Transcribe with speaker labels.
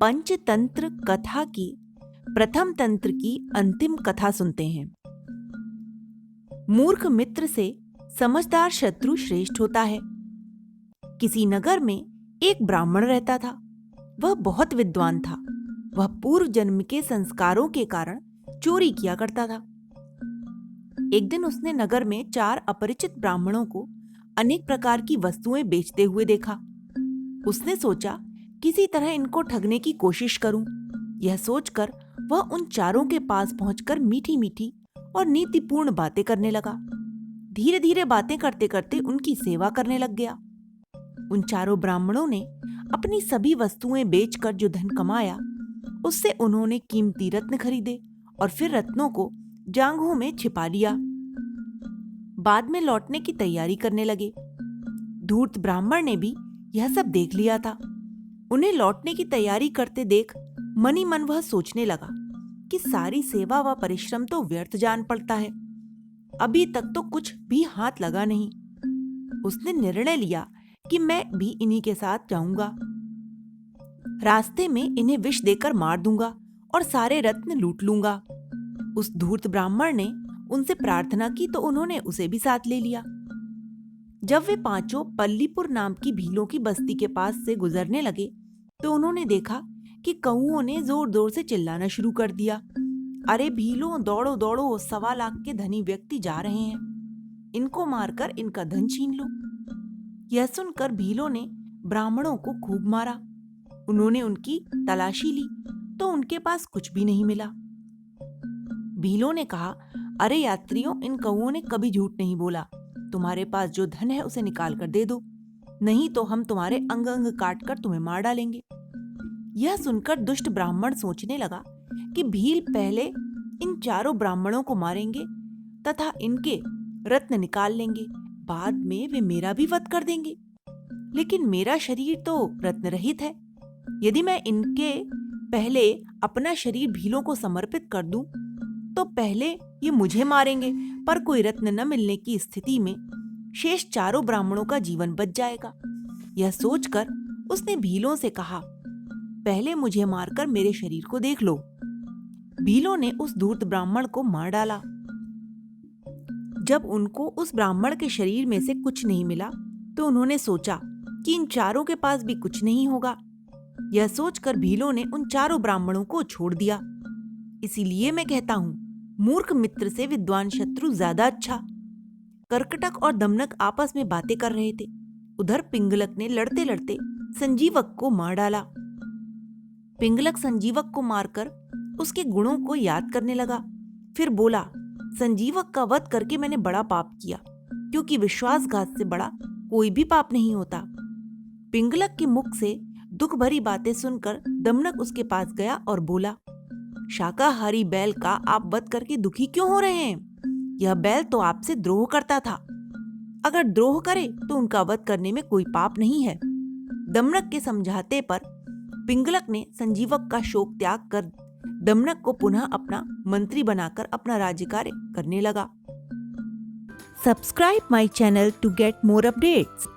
Speaker 1: पंचतंत्र कथा की प्रथम तंत्र की अंतिम कथा सुनते हैं। मूर्ख मित्र से समझदार शत्रु श्रेष्ठ होता है। किसी नगर में एक ब्राह्मण रहता था। वह बहुत विद्वान था। वह पूर्व जन्म के संस्कारों के कारण चोरी किया करता था। एक दिन उसने नगर में 4 अपरिचित ब्राह्मणों को अनेक प्रकार की वस्तुएं बेचते हुए देखा। उसने सोचा, किसी तरह इनको ठगने की कोशिश करूं। यह सोचकर वह उन चारों के पास पहुंचकर मीठी मीठी और नीतिपूर्ण बातें करने लगा। धीरे धीरे बातें करते करते उनकी सेवा करने लग गया। उन चारों ब्राह्मणों ने अपनी सभी वस्तुएं बेचकर जो धन कमाया, उससे उन्होंने कीमती रत्न खरीदे और फिर रत्नों को जांघों में छिपा लिया। बाद में लौटने की तैयारी करने लगे। धूर्त ब्राह्मण ने भी यह सब देख लिया था। उन्हें लौटने की तैयारी करते देख मन ही मन वह सोचने लगा कि सारी सेवा व परिश्रम तो व्यर्थ जान पड़ता है। अभी तक तो कुछ भी हाथ लगा नहीं। उसने निर्णय लिया कि मैं भी इन्हीं के साथ जाऊंगा। रास्ते में इन्हें विष देकर मार दूंगा और सारे रत्न लूट लूंगा। उस धूर्त ब्राह्मण ने उनसे प्रार्थना की तो उन्होंने उसे भी साथ ले लिया। जब वे पांचों पल्लीपुर नाम की भीलों की बस्ती के पास से गुजरने लगे तो उन्होंने देखा कि कौओं ने जोर जोर से चिल्लाना शुरू कर दिया। अरे भीलों, दौड़ो दौड़ो, 1.25 लाख के धनी व्यक्ति जा रहे हैं। इनको मारकर इनका धन छीन लो। यह सुनकर भीलों ने ब्राह्मणों को खूब मारा। उन्होंने उनकी तलाशी ली तो उनके पास कुछ भी नहीं मिला। भीलों ने कहा, अरे यात्रियों, इन कौओं ने कभी झूठ नहीं बोला। तुम्हारे पास जो धन है उसे निकाल कर दे दो, नहीं तो हम तुम्हारे अंग अंग काट कर तुम्हें मार डालेंगे। यह सुनकर दुष्ट ब्राह्मण सोचने लगा कि भील पहले इन चारों ब्राह्मणों को मारेंगे तथा इनके रत्न निकाल लेंगे। बाद में वे मेरा भी वध कर देंगे। लेकिन मेरा शरीर तो रत्न रहित है। यदि मैं इनके पहले अपना शरीर भीलों को समर्पित कर दूं तो पहले ये मुझे मारेंगे, पर कोई रत्न न मिलने की स्थिति में शेष चारों ब्राह्मणों का जीवन बच जाएगा। यह सोचकर उसने भीलों से कहा, पहले मुझे मारकर मेरे शरीर को देख लो। भीलों ने उस धूर्त ब्राह्मण को मार डाला। जब उनको उस ब्राह्मण के शरीर में से कुछ नहीं मिला तो उन्होंने सोचा कि इन चारों के पास भी कुछ नहीं होगा। यह सोचकर भीलों ने उन चारों ब्राह्मणों को छोड़ दिया। इसीलिए मैं कहता हूं, मूर्ख मित्र से विद्वान शत्रु ज्यादा अच्छा। कर्कटक और दमनक आपस में बातें कर रहे थे। उधर पिंगलक ने लड़ते लड़ते संजीवक को मार डाला। पिंगलक संजीवक को मारकर उसके गुणों को याद करने लगा। फिर बोला, संजीवक का वध करके मैंने बड़ा पाप किया, क्योंकि विश्वासघात से बड़ा कोई भी पाप नहीं होता। पिंगलक के मुख से दुख भरी बातें सुनकर दमनक उसके पास गया और बोला, शाकाहारी बैल का आप वध करके दुखी क्यों हो रहे हैं? यह बैल तो आपसे द्रोह करता था। अगर द्रोह करे तो उनका वध करने में कोई पाप नहीं है। दमनक के समझाते पर पिंगलक ने संजीवक का शोक त्याग कर दमनक को पुनः अपना मंत्री बनाकर अपना राज्य कार्य करने लगा। Subscribe my channel to get more updates.